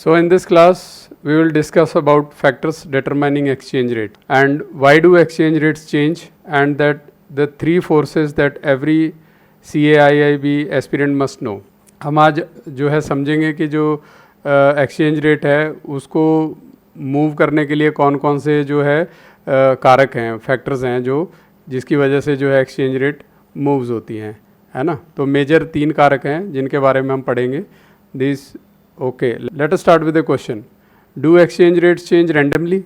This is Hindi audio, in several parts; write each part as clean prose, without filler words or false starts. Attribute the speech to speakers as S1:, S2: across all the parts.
S1: So in this class, we will discuss about factors determining exchange rate and why do exchange rates change, and that the three forces that every CAIIB aspirant must know. हम आज जो है समझेंगे कि जो एक्सचेंज रेट है उसको मूव करने के लिए कौन कौन से जो है कारक हैं, फैक्टर्स हैं जो जिसकी वजह से जो है एक्सचेंज रेट मूव्स होती हैं, है ना. तो मेजर 3 कारक हैं जिनके बारे में हम पढ़ेंगे. This okay, let us start with a question. Do exchange rates change randomly?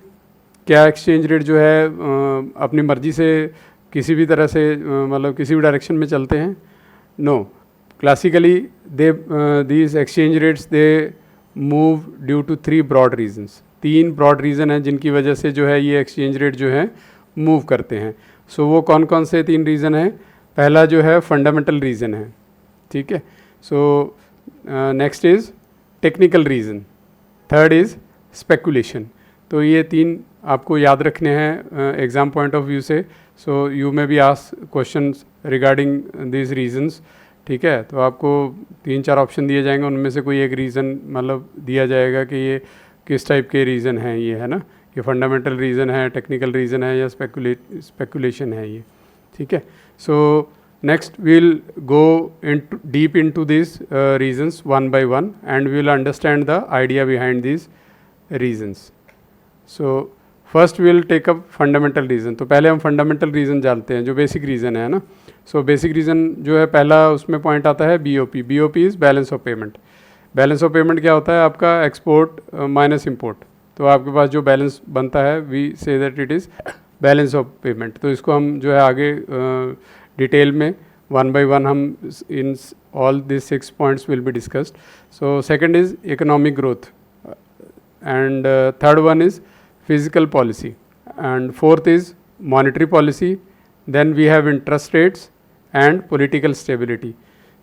S1: क्या एक्सचेंज रेट जो है अपनी मर्जी से किसी भी तरह से मतलब किसी भी डायरेक्शन में चलते हैं? No. Classically these exchange rates they move due to 3 broad reasons. 3 broad reason हैं जिनकी वजह से जो है ये एक्सचेंज रेट जो है मूव करते हैं. सो वो कौन कौन से 3 रीज़न हैं? पहला जो है फंडामेंटल रीज़न है, ठीक है. So next is technical reason, third is speculation. तो ये 3 आपको याद रखने हैं एग्ज़ाम पॉइंट ऑफ व्यू से. So you may be ask questions regarding this reasons, ठीक है. तो आपको 3-4 ऑप्शन दिए जाएंगे, उनमें से कोई एक रीज़न मतलब दिया जाएगा कि ये किस टाइप के रीज़न हैं, ये है ना, ये फंडामेंटल रीज़न है, टेक्निकल रीज़न है या स्पेकुलेशन है ये, ठीक है. सो next we'll go into deep into these reasons one by one and we will understand the idea behind these reasons. So first we will take up fundamental reason. तो पहले हम fundamental reason जानते हैं जो basic reason है ना. So basic reason जो है पहला उसमें point आता है BOP. BOP is balance of payment. Balance of payment क्या होता है? आपका export minus import. तो आपके पास जो बैलेंस बनता है we say that it is balance of payment. तो इसको हम जो है आगे डिटेल में 1 by 1 हम in all this 6 points will be discussed. So second is economic growth and third one is physical policy and fourth is monetary policy. Then we have interest rates and political stability.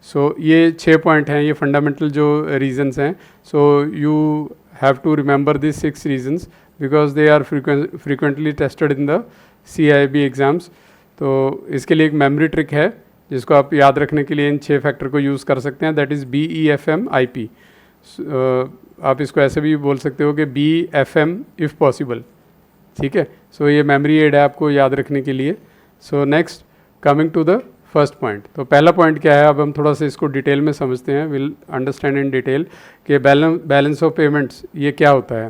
S1: So ये 6 पॉइंट हैं, ये फंडामेंटल जो रीजंस हैं. So you have to remember this 6 reasons because they are frequently tested in the CIIB exams. तो इसके लिए एक मेमोरी ट्रिक है जिसको आप याद रखने के लिए इन 6 फैक्टर को यूज़ कर सकते हैं. That is BEFMIP. आप इसको ऐसे भी बोल सकते हो कि BFM इफ़ पॉसिबल, ठीक है. सो ये मेमोरी एड है आपको याद रखने के लिए. So next coming to the first point. तो पहला पॉइंट क्या है, अब हम थोड़ा सा इसको डिटेल में समझते हैं. विल अंडरस्टैंड इन डिटेल कि बैलेंस ऑफ पेमेंट्स ये क्या होता है.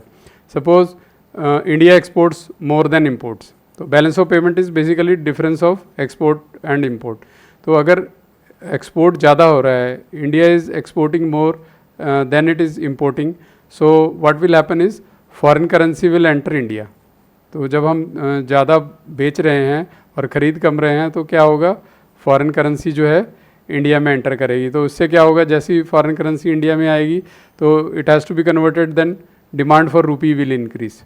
S1: Suppose India exports more than imports. तो balance of payment is basically difference of export and import. तो अगर एक्सपोर्ट ज़्यादा हो रहा है, India is exporting more than it is importing, so what will happen is foreign currency will enter India. तो जब हम ज़्यादा बेच रहे हैं और ख़रीद कम रहे हैं तो क्या होगा, फॉरेन करेंसी जो है इंडिया में एंटर करेगी. तो उससे क्या होगा, जैसी फॉरेन करेंसी इंडिया में आएगी तो it has to be converted, then demand for rupee will increase.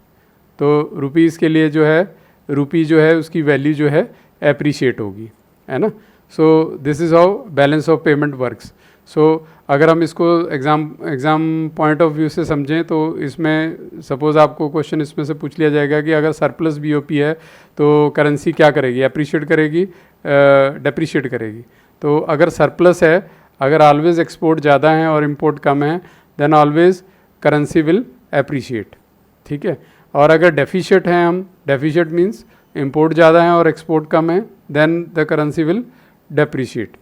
S1: तो रुपीज़ के लिए जो है रुपी जो है उसकी वैल्यू जो है एप्रिशिएट होगी, है ना. So this is how balance of payment works. So अगर हम इसको एग्ज़ाम पॉइंट ऑफ व्यू से समझें तो इसमें सपोज़ आपको क्वेश्चन इसमें से पूछ लिया जाएगा कि अगर सरप्लस BOP है तो करेंसी क्या करेगी, एप्रिशिएट करेगी, डेप्रिशिएट करेगी. तो अगर सरप्लस है, अगर ऑलवेज एक्सपोर्ट ज़्यादा है और इम्पोर्ट कम है, then always currency will appreciate, ठीक है. और अगर डेफिशिएट हैं हम, डेफिशिएट मीन्स इम्पोर्ट ज़्यादा है और एक्सपोर्ट कम है, then the currency will depreciate.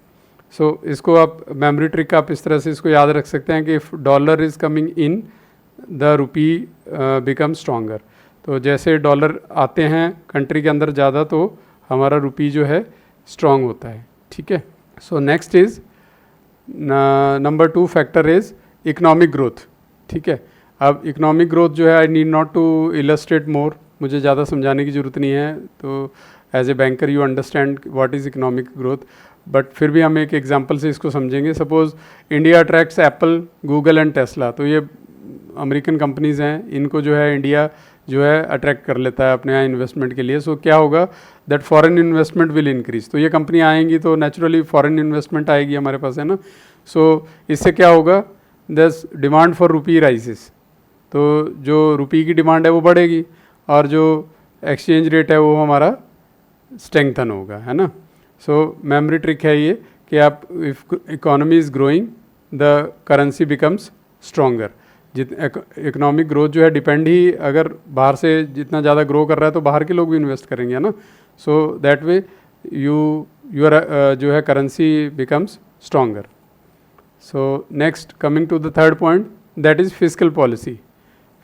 S1: So इसको आप मेमोरी ट्रिक आप इस तरह से इसको याद रख सकते हैं कि if dollar is coming in the rupee become stronger. तो जैसे डॉलर आते हैं कंट्री के अंदर ज़्यादा तो हमारा रुपी जो है स्ट्रॉन्ग होता है, ठीक है. So next is number 2 factor is economic growth, ठीक है. अब इकोनॉमिक ग्रोथ जो है I need not to illustrate more, मुझे ज़्यादा समझाने की ज़रूरत नहीं है. तो as a banker you understand what is economic growth, but फिर भी हम एक एग्जांपल से इसको समझेंगे. Suppose India attracts Apple, Google and Tesla. तो ये अमेरिकन कंपनीज़ हैं, इनको जो है इंडिया जो है अट्रैक्ट कर लेता है अपने यहाँ इन्वेस्टमेंट के लिए. सो क्या होगा, that foreign investment will increase. तो ये कंपनी आएंगी तो नेचुरली फॉरेन इन्वेस्टमेंट आएगी हमारे पास, है ना. सो इससे क्या होगा, दस डिमांड फॉर रुपी राइजेस. तो जो रुपी की डिमांड है वो बढ़ेगी और जो एक्सचेंज रेट है वो हमारा स्ट्रेंथन होगा, है ना. सो मेमोरी ट्रिक है ये कि आप if economy is growing the currency becomes stronger. Economic growth जो है डिपेंड ही, अगर बाहर से जितना ज़्यादा ग्रो कर रहा है तो बाहर के लोग भी इन्वेस्ट करेंगे, है ना. सो दैट वे यूर जो है currency becomes stronger. So next coming to the third point, that is physical policy.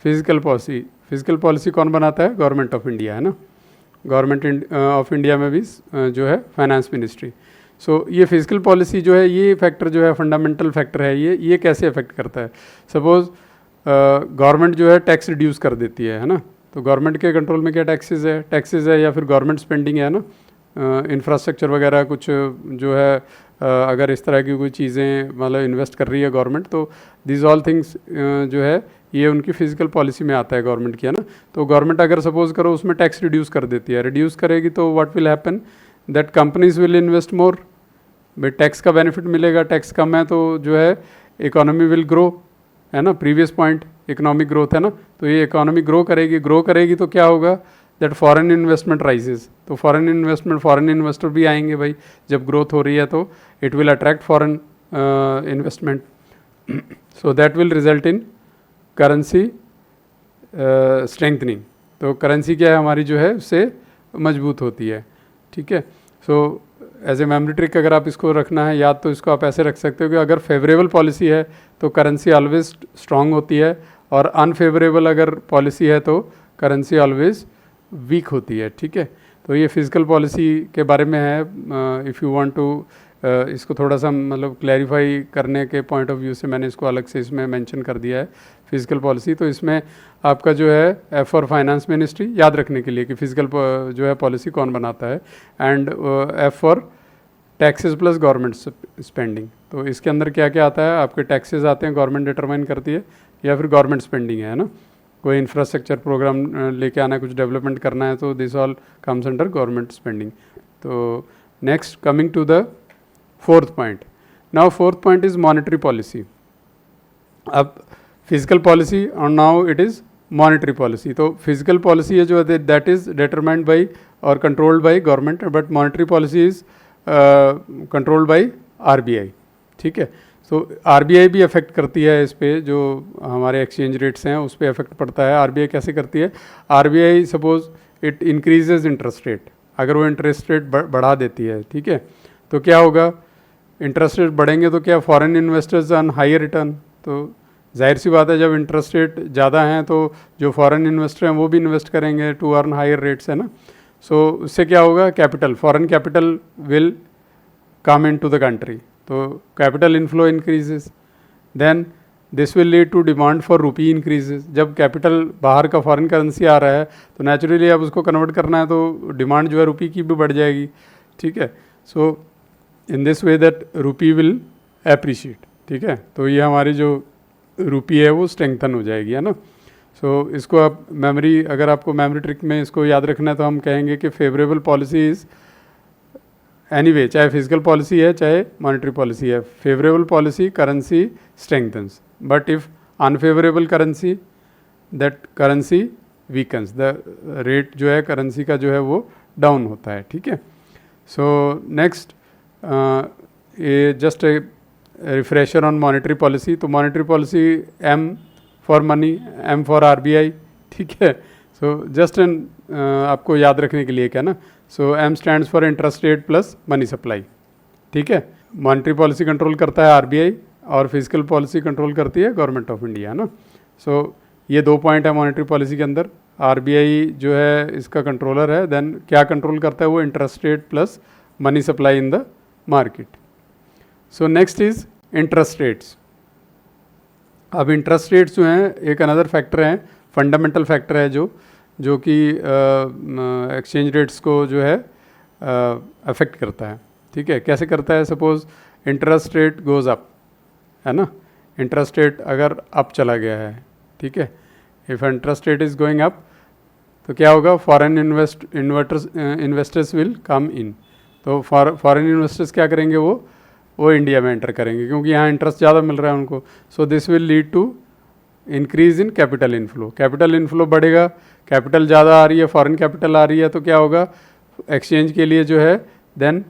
S1: Fiscal policy कौन बनाता है? गवर्नमेंट ऑफ इंडिया, है ना. गवर्नमेंट ऑफ इंडिया में भी जो है फाइनेंस मिनिस्ट्री. सो ये फिजिकल पॉलिसी जो है, ये फैक्टर जो है फंडामेंटल फैक्टर है. ये कैसे अफेक्ट करता है? सपोज गवर्नमेंट जो है टैक्स रिड्यूस कर देती है ना. तो गवर्नमेंट के कंट्रोल में क्या टैक्सेस है या फिर गवर्नमेंट स्पेंडिंग है ना, इंफ्रास्ट्रक्चर वगैरह कुछ जो है, अगर इस तरह की कोई चीज़ें मतलब इन्वेस्ट कर रही है गवर्नमेंट, तो दिस ऑल थिंग्स जो है ये उनकी फिजिकल पॉलिसी में आता है गवर्नमेंट की, है ना. तो गवर्नमेंट अगर सपोज करो उसमें टैक्स रिड्यूस कर देती है, रिड्यूस करेगी तो what will happen, that companies will invest more. भाई टैक्स का बेनिफिट मिलेगा, टैक्स कम है तो जो है इकोनॉमी विल ग्रो, है ना. प्रीवियस पॉइंट इकोनॉमिक ग्रोथ है ना. तो ये इकोनॉमी ग्रो करेगी तो क्या होगा, दैट फॉरेन इन्वेस्टमेंट राइजेज. तो फॉरेन इन्वेस्टर भी आएंगे भाई, जब ग्रोथ हो रही है तो it will attract foreign investment. So that will result in currency strengthening. तो करेंसी क्या है हमारी जो है उससे मजबूत होती है, ठीक है. So as a memory trick अगर आप इसको रखना है याद, तो इसको आप ऐसे रख सकते हो कि अगर फेवरेबल पॉलिसी है तो करेंसी ऑलवेज स्ट्रांग होती है, और अनफेवरेबल अगर पॉलिसी है तो करेंसी ऑलवेज वीक होती है, ठीक है. तो ये फिजिकल पॉलिसी के बारे में है. इफ़ यू वांट टू इसको थोड़ा सा मतलब क्लैरिफाई करने के पॉइंट ऑफ व्यू से मैंने इसको अलग से इसमें मेंशन कर दिया है फिजिकल पॉलिसी. तो इसमें आपका जो है एफ फॉर फाइनेंस मिनिस्ट्री याद रखने के लिए कि फिजिकल जो है पॉलिसी कौन बनाता है, and F for taxes plus government spending. तो इसके अंदर क्या क्या आता है, आपके टैक्सेस आते हैं गवर्नमेंट डिटरमाइन करती है, या फिर गवर्नमेंट स्पेंडिंग है ना. कोई इंफ्रास्ट्रक्चर प्रोग्राम लेके आना है, कुछ डेवलपमेंट करना है, तो this all comes under government spending. तो next coming to the fourth point. Now fourth point is monetary policy. अब फिजिकल पॉलिसी और now it is monetary policy. तो फिजिकल पॉलिसी है जो दैट इज़ डिटरमाइंड बाई और controlled by government, but monetary policy is controlled by RBI, ठीक है. सो RBI भी अफेक्ट करती है इस पे, जो हमारे एक्सचेंज रेट्स हैं उस पर अफेक्ट पड़ता है. RBI कैसे करती है? RBI suppose it increases interest rate. अगर वो इंटरेस्ट रेट बढ़ा देती है, ठीक है, तो क्या होगा, इंटरेस्ट रेट बढ़ेंगे तो क्या, foreign investors on higher return. तो जाहिर सी बात है जब इंटरेस्ट रेट ज़्यादा हैं तो जो फॉरेन इन्वेस्टर हैं वो भी इन्वेस्ट करेंगे टू अर्न हायर रेट्स, है ना. सो उससे क्या होगा, capital, foreign capital will come in to the country. तो capital inflow increases, then this will lead to demand for rupee increases. जब कैपिटल बाहर का फॉरेन करेंसी आ रहा है तो नेचुरली अब उसको कन्वर्ट करना है तो डिमांड जो है रुपी की भी बढ़ जाएगी, ठीक है. So in this way that rupee will appreciate, ठीक है. तो ये हमारी जो रुपी है वो स्ट्रेंथन हो जाएगी, है ना. सो इसको आप मेमोरी, अगर आपको मेमोरी ट्रिक में इसको याद रखना है तो हम कहेंगे कि फेवरेबल पॉलिसी इज़ एनीवे, चाहे फिजिकल पॉलिसी है चाहे मॉनेटरी पॉलिसी है, favourable policy currency strengthens, but if unfavourable currency that currency weakens, the rate जो है करेंसी का जो है वो डाउन होता है, ठीक है. सो नेक्स्ट ये just refresher on monetary policy. तो monetary policy M for money, M for RBI, ठीक है. सो जस्ट आपको याद रखने के लिए क्या ना. सो M stands for interest rate plus money supply, ठीक है. मॉनेटरी पॉलिसी कंट्रोल करता है RBI और फिजिकल पॉलिसी कंट्रोल करती है गवर्नमेंट ऑफ इंडिया, है ना. सो ये दो पॉइंट है मॉनेटरी पॉलिसी के अंदर. RBI जो है इसका कंट्रोलर है, देन क्या कंट्रोल करता है वो, interest rate plus money supply in the market. So next is interest rates. अब इंटरेस्ट रेट्स जो हैं एक अनदर फैक्टर है, फंडामेंटल फैक्टर है जो कि एक्सचेंज रेट्स को जो है अफेक्ट करता है, ठीक है. कैसे करता है, suppose interest rate goes up, है ना. इंटरेस्ट रेट अगर अप चला गया है, ठीक है, if interest rate is going up तो क्या होगा, फॉरेन इन्वेस्टर्स विल कम इन. तो फॉरेन इन्वेस्टर्स क्या करेंगे, वो इंडिया में एंटर करेंगे क्योंकि यहाँ इंटरेस्ट ज़्यादा मिल रहा है उनको. So this will lead to increase in capital inflow. Capital inflow बढ़ेगा, कैपिटल ज़्यादा आ रही है, फॉरेन कैपिटल आ रही है, तो क्या होगा, एक्सचेंज के लिए जो है then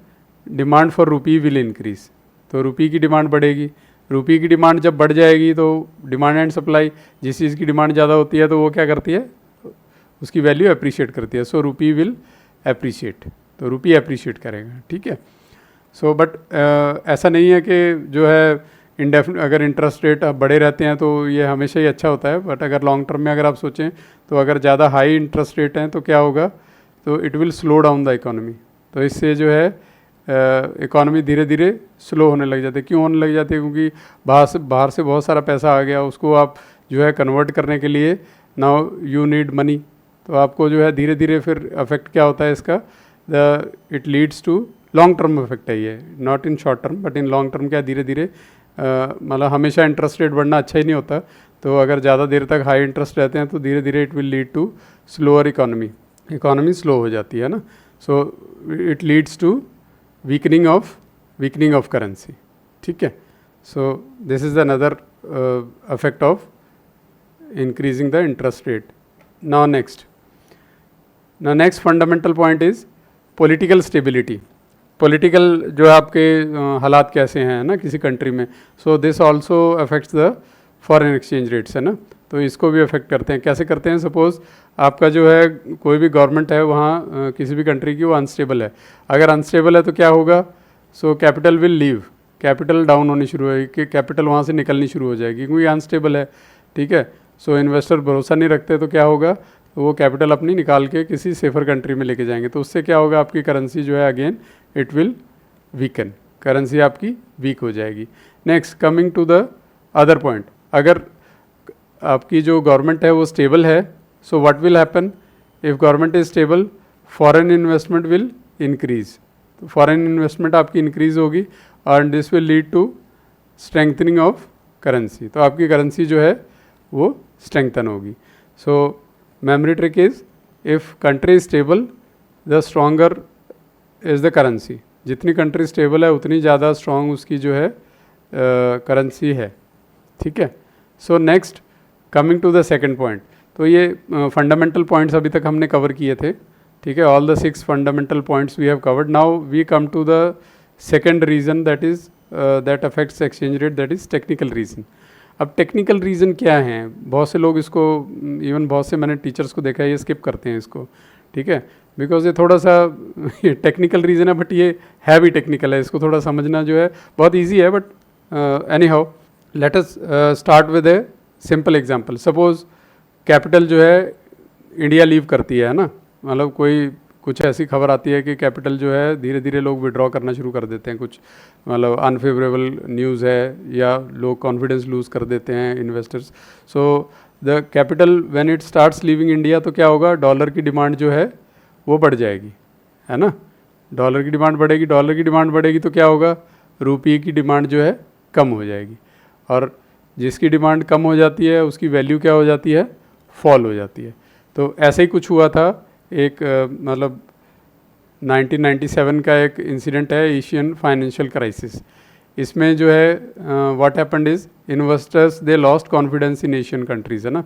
S1: demand for rupee will increase. तो रुपी की डिमांड बढ़ेगी, रुपये की डिमांड जब बढ़ जाएगी तो डिमांड एंड सप्लाई, जिस चीज़ की डिमांड ज़्यादा होती है तो वो क्या करती है, उसकी वैल्यू अप्रिशिएट करती है। सो रुपी विल अप्रिशिएट, तो रुपी अप्रिशिएट करेगा, ठीक है। सो बट ऐसा नहीं है कि जो है अगर इंटरेस्ट रेट बढ़े रहते हैं तो ये हमेशा ही अच्छा होता है, बट अगर लॉन्ग टर्म में अगर आप सोचें तो अगर ज़्यादा हाई इंटरेस्ट रेट हैं तो क्या होगा, तो it will slow down the economy. तो इससे जो है इकोनॉमी धीरे धीरे स्लो होने लग जाती है। क्यों होने लग जाती है? क्योंकि बाहर से बहुत सारा पैसा आ गया, उसको आप जो है कन्वर्ट करने के लिए नाउ यू नीड मनी। तो आपको जो है धीरे धीरे फिर अफेक्ट क्या होता है इसका, it leads to long term effect है ये, not in short term but in long term. क्या धीरे धीरे मतलब हमेशा इंटरेस्ट रेट बढ़ना अच्छा ही नहीं होता, तो अगर ज़्यादा देर तक हाई इंटरेस्ट रहते हैं तो धीरे धीरे it will lead to slower economy slow हो जाती है ना। So it leads to weakening of currency, ठीक है। So this is another effect of increasing the interest rate. Now next fundamental point is political stability. Political जो आपके हालात कैसे हैं ना किसी कंट्री में, so this also affects the foreign exchange rates, है ना। तो इसको भी अफेक्ट करते हैं। कैसे करते हैं? सपोज आपका जो है कोई भी गवर्नमेंट है वहाँ किसी भी कंट्री की, वो अनस्टेबल है। अगर अनस्टेबल है तो क्या होगा, so capital will leave, capital down होनी शुरू होगी, कि कैपिटल वहाँ से निकलनी शुरू हो जाएगी क्योंकि अनस्टेबल है, ठीक है। सो इन्वेस्टर भरोसा नहीं रखते तो क्या होगा, तो वो कैपिटल अपनी निकाल के किसी सेफर कंट्री में लेके जाएंगे। तो उससे क्या होगा, आपकी करेंसी जो है again it will weaken, currency आपकी वीक हो जाएगी। Next coming to the other point, अगर आपकी जो गवर्नमेंट है वो स्टेबल है, so what will happen, if government is stable foreign investment will increase. तो फॉरेन इन्वेस्टमेंट आपकी इंक्रीज होगी and this will lead to strengthening of currency. तो आपकी करेंसी जो है वो स्ट्रेंथन होगी। So memory trick is, if country is stable the stronger is the currency. जितनी कंट्री स्टेबल है उतनी ज़्यादा स्ट्रॉन्ग उसकी जो है करेंसी है, ठीक है। So next coming to the second point, तो ये फंडामेंटल पॉइंट्स अभी तक हमने कवर किए थे, ठीक है। All the 6 fundamental points we have covered. Now we come to the second reason that affects exchange rate, that is technical reason. अब टेक्निकल रीज़न क्या हैं? बहुत से लोग इसको, इवन बहुत से मैंने टीचर्स को देखा है, ये स्किप करते हैं इसको, ठीक है, बिकॉज ये थोड़ा सा टेक्निकल रीज़न है, बट ये है भी टेक्निकल है। इसको थोड़ा समझना जो है बहुत ईजी है, but any how let us start with a simple example. Suppose capital जो है इंडिया लीव करती है ना, मतलब कुछ ऐसी खबर आती है कि कैपिटल जो है धीरे धीरे लोग विड्रॉ करना शुरू कर देते हैं, कुछ मतलब अनफेवरेबल न्यूज़ है या लोग कॉन्फिडेंस लूज़ कर देते हैं investors. So the capital when it starts leaving India, तो क्या होगा, डॉलर की डिमांड जो है वो बढ़ जाएगी, है ना। डॉलर की डिमांड बढ़ेगी तो क्या होगा, रुपये की डिमांड जो है कम हो जाएगी, और जिसकी डिमांड कम हो जाती है उसकी वैल्यू क्या हो जाती है, फॉल हो जाती है। तो ऐसे ही कुछ हुआ था, एक मतलब 1997 का एक इंसिडेंट है, एशियन फाइनेंशियल क्राइसिस। इसमें जो है what happened is, investors they lost confidence in Asian countries, है ना।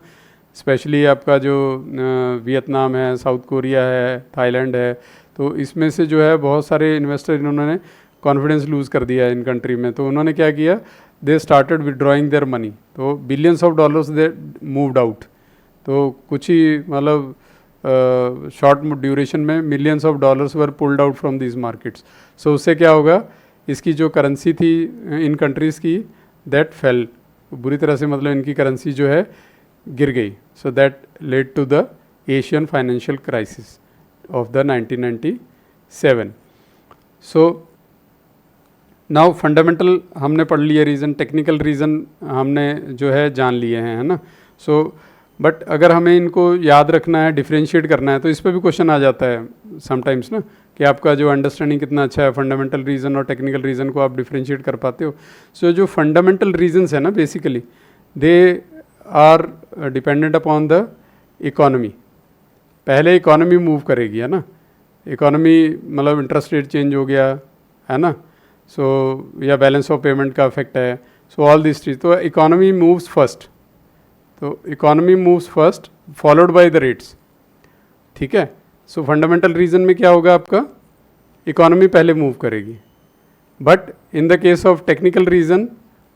S1: स्पेशली आपका जो वियतनाम है, साउथ कोरिया है, थाईलैंड है, तो इसमें से जो है बहुत सारे इन्वेस्टर इन्होंने कॉन्फिडेंस लूज़ कर दिया इन कंट्री में। तो उन्होंने क्या किया, they started withdrawing their money, तो billions of dollars they moved out. तो कुछ ही मतलब शॉर्ट ड्यूरेशन में millions of dollars were pulled out from these markets. So उससे क्या होगा, इसकी जो करेंसी थी इन कंट्रीज़ की, दैट फेल, बुरी तरह से, मतलब इनकी करेंसी जो है गिर गई। So that led to the Asian financial crisis of the 1997। So now fundamental हमने पढ़ लिए रीज़न, टेक्निकल रीज़न हमने जो है जान लिए हैं, है ना। सो बट अगर हमें इनको याद रखना है, डिफ्रेंशिएट करना है, तो इस पर भी क्वेश्चन आ जाता है समटाइम्स ना, कि आपका जो अंडरस्टैंडिंग कितना अच्छा है, फंडामेंटल रीज़न और टेक्निकल रीज़न को आप डिफ्रेंशिएट कर पाते हो। सो जो फंडामेंटल रीजंस है ना, basically they are dependent upon the economy. पहले इकोनॉमी मूव करेगी, है ना। इकोनॉमी मतलब इंटरेस्ट रेट चेंज हो गया, है ना, सो या बैलेंस ऑफ पेमेंट का इफेक्ट है। सो ऑल दिस चीज़, तो इकोनॉमी मूव्स फर्स्ट, तो economy moves first followed by the rates, ठीक है। सो फंडामेंटल रीज़न में क्या होगा, आपका इकोनॉमी पहले मूव करेगी, but in the case of technical reason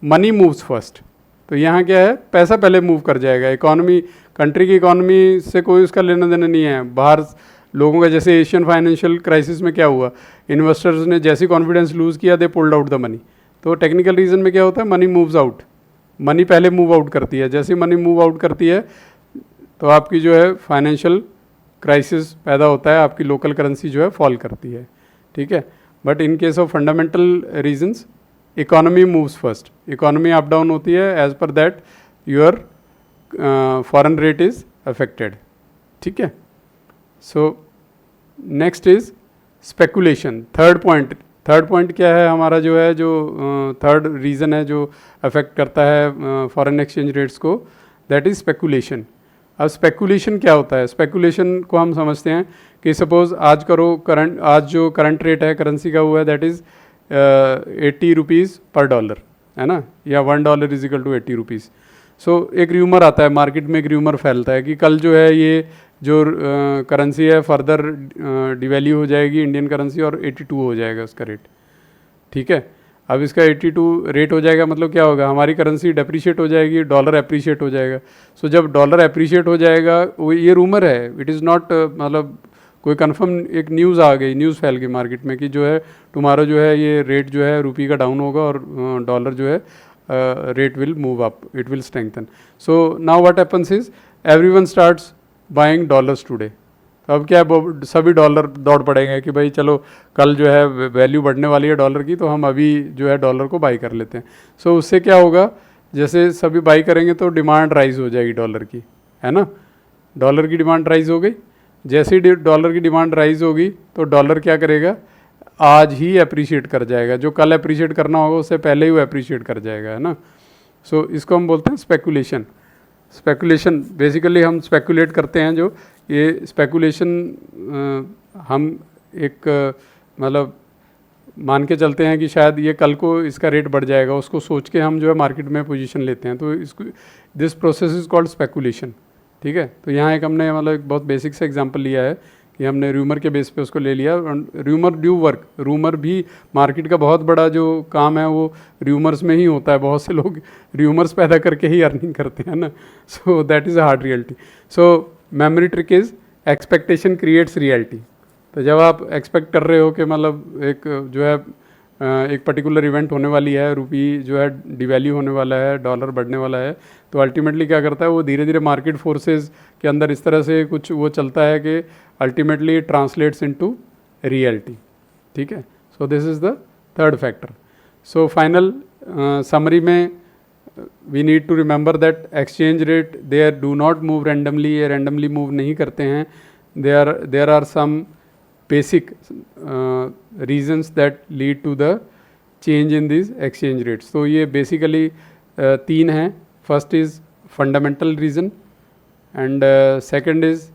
S1: money moves first. तो यहाँ क्या है, पैसा पहले मूव कर जाएगा, इकोनॉमी, कंट्री की इकोनॉमी से कोई उसका लेना देना नहीं है। बाहर लोगों का, जैसे एशियन फाइनेंशियल क्राइसिस में क्या हुआ, इन्वेस्टर्स ने जैसे कॉन्फिडेंस लूज़ किया, दे पुल्ड आउट द मनी। तो टेक्निकल रीज़न में क्या होता है, मनी मूव्स आउट, मनी पहले मूव आउट करती है। जैसे मनी मूव आउट करती है तो आपकी जो है फाइनेंशियल क्राइसिस पैदा होता है, आपकी लोकल करेंसी जो है फॉल करती है, ठीक है। But in case of fundamental reasons, economy moves first, economy up down होती है, as per that your foreign rate is affected, ठीक है। So next is speculation, third point क्या है हमारा, जो है जो थर्ड रीज़न है जो अफेक्ट करता है फॉरेन एक्सचेंज रेट्स को, दैट इज़ स्पेकुलेशन। अब स्पेकुलेशन क्या होता है, स्पेकुलेशन को हम समझते हैं कि सपोज आज जो करंट रेट है करेंसी का, हुआ है दैट इज़ 80 रुपीज़ पर डॉलर, है ना, या $1 इज इक्वल टू 80 रुपीज़। सो एक र्यूमर आता है मार्केट में, एक र्यूमर फैलता है कि कल जो है ये जो करेंसी है फर्दर डिवैल्यू हो जाएगी इंडियन करेंसी, और 82 हो जाएगा उसका रेट, ठीक है। अब इसका 82 रेट हो जाएगा, मतलब क्या होगा, हमारी करेंसी डेप्रीशिएट हो जाएगी, डॉलर एप्रीशिएट हो जाएगा। सो जब डॉलर एप्रीशिएट हो जाएगा, वो ये रूमर है, इट इज़ नॉट मतलब कोई कंफर्म, एक न्यूज़ आ गई, न्यूज़ फैल गई मार्केट में कि जो है तुम्हारा जो है ये रेट जो है रुपये का डाउन होगा और डॉलर जो है rate will move up, it will strengthen. So now what happens is everyone starts buying dollars today. तो अब क्या है, सभी डॉलर दौड़ पड़ेंगे कि भाई चलो कल जो है वैल्यू बढ़ने वाली है डॉलर की, तो हम अभी जो है डॉलर को बाई कर लेते हैं। सो उससे क्या होगा, जैसे सभी बाई करेंगे तो डिमांड राइज हो जाएगी डॉलर की, है ना, डॉलर की डिमांड राइज हो गई। जैसे ही डॉलर की डिमांड राइज होगी तो डॉलर क्या करेगा, आज ही अप्रिशिएट कर जाएगा, जो कल अप्रिशिएट करना होगा उससे पहले ही वो अप्रिशिएट कर जाएगा, है ना। सो इसको हम बोलते हैं स्पेकुलेशन। स्पेकुलेशन बेसिकली हम स्पेकुलेट करते हैं, जो ये स्पेकुलेशन हम एक मतलब मान के चलते हैं कि शायद ये कल को इसका रेट बढ़ जाएगा, उसको सोच के हम जो है मार्केट में पोजीशन लेते हैं, तो इसको this process is called speculation, ठीक है। तो यहाँ एक हमने मतलब एक बहुत बेसिक से एग्जांपल लिया है कि हमने रूमर के बेस पे उसको ले लिया। रूमर ड्यू वर्क, रूमर भी मार्केट का बहुत बड़ा जो काम है वो रूमर्स में ही होता है, बहुत से लोग रूमर्स पैदा करके ही अर्निंग करते हैं ना। So that is a hard reality. So memory trick is expectation creates reality. तो जब आप एक्सपेक्ट कर रहे हो कि मतलब एक जो है एक पर्टिकुलर इवेंट होने वाली है, रुपी जो है डिवैल्यू होने वाला है, डॉलर बढ़ने वाला है, तो अल्टीमेटली क्या करता है वो धीरे धीरे मार्केट फोर्सेस के अंदर इस तरह से कुछ वो चलता है कि अल्टीमेटली ट्रांसलेट्स इनटू रियलिटी, ठीक है। So this is the third factor. So final summary में we need to remember that exchange rate they do not move randomly, ये रैंडमली मूव नहीं करते हैं। There are some basic reasons that lead to the change in these exchange rates. तो ये basically तीन हैं. First is fundamental reason, and second is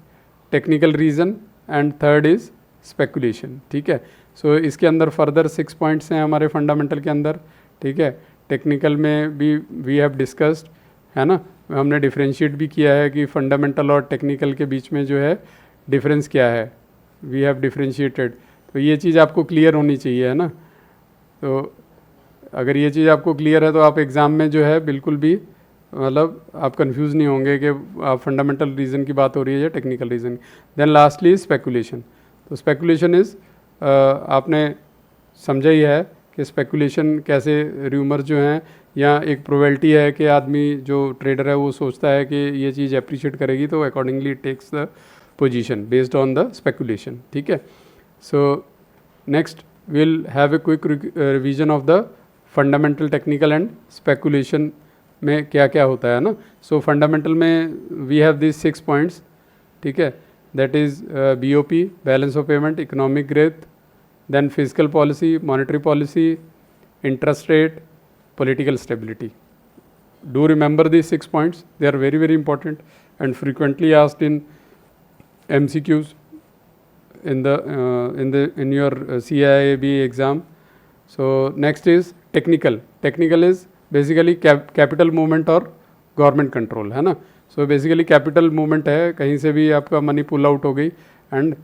S1: technical reason, and third is speculation. ठीक है. So इसके अंदर further 6 points हैं हमारे fundamental के अंदर. ठीक है. टेक्निकल में भी we have discussed, है ना, हमने डिफ्रेंशिएट भी किया है कि फंडामेंटल और टेक्निकल के बीच में जो है डिफरेंस क्या है, वी हैव डिफ्रेंशिएटेड। तो ये चीज़ आपको क्लियर होनी चाहिए, है ना। तो अगर ये चीज़ आपको क्लियर है तो आप एग्ज़ाम में जो है बिल्कुल भी मतलब आप कंफ्यूज नहीं होंगे कि आप फंडामेंटल रीज़न की बात हो रही है या technical reason. Then lastly speculation. तो स्पेकुलेशन इज़ आपने समझा ही है कि स्पेकुलेशन कैसे र्यूमर जो हैं, या एक प्रोबेबिलिटी है कि आदमी जो ट्रेडर है वो सोचता है कि ये चीज़ अप्रिशिएट करेगी, तो accordingly takes the position based on the speculation. ठीक है। So next will have a quick revision of the fundamental, technical and speculation में क्या क्या होता है ना। सो फंडामेंटल में वी हैव दिस 6 पॉइंट्स। ठीक है। That is BOP, balance of payment, economic growth, then fiscal policy, monetary policy, interest rate, political stability. Do remember these 6 points. They are very very important and frequently asked in MCQs in your CIIB exam. So next is technical. Technical is basically capital movement और government control, है ना. So basically capital movement है, कहीं से भी आपका money pull out हो गई, and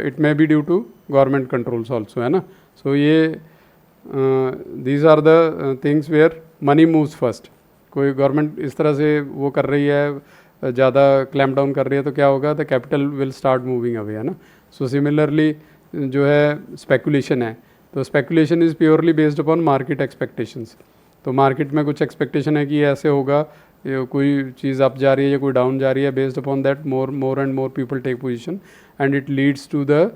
S1: it may be due to government controls also, है ना. So ये these are the things where money moves first. कोई गवर्नमेंट इस तरह से वो कर रही है, ज़्यादा क्लैम्प डाउन कर रही है, तो क्या होगा, the capital will start moving away, है ना. सो सिमिलरली जो है स्पेकुलेशन है, तो speculation is purely based upon market expectations. तो मार्केट में कुछ एक्सपेक्टेशन है कि ऐसे होगा, कोई चीज़ अप जा रही है या कोई डाउन जा रही है, based upon that more and more people take position and it leads to the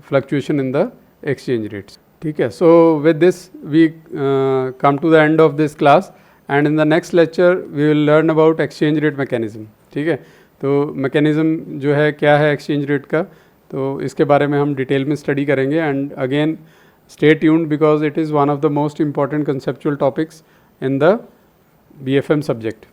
S1: fluctuation in the exchange rates. ठीक है. So with this we come to the end of this class and in the next lecture we will learn about exchange rate mechanism. ठीक है. तो मैकेनिज्म जो है क्या है एक्सचेंज रेट का, तो इसके बारे में हम डिटेल में स्टडी करेंगे. And again stay tuned because it is one of the most important conceptual topics in the BFM subject.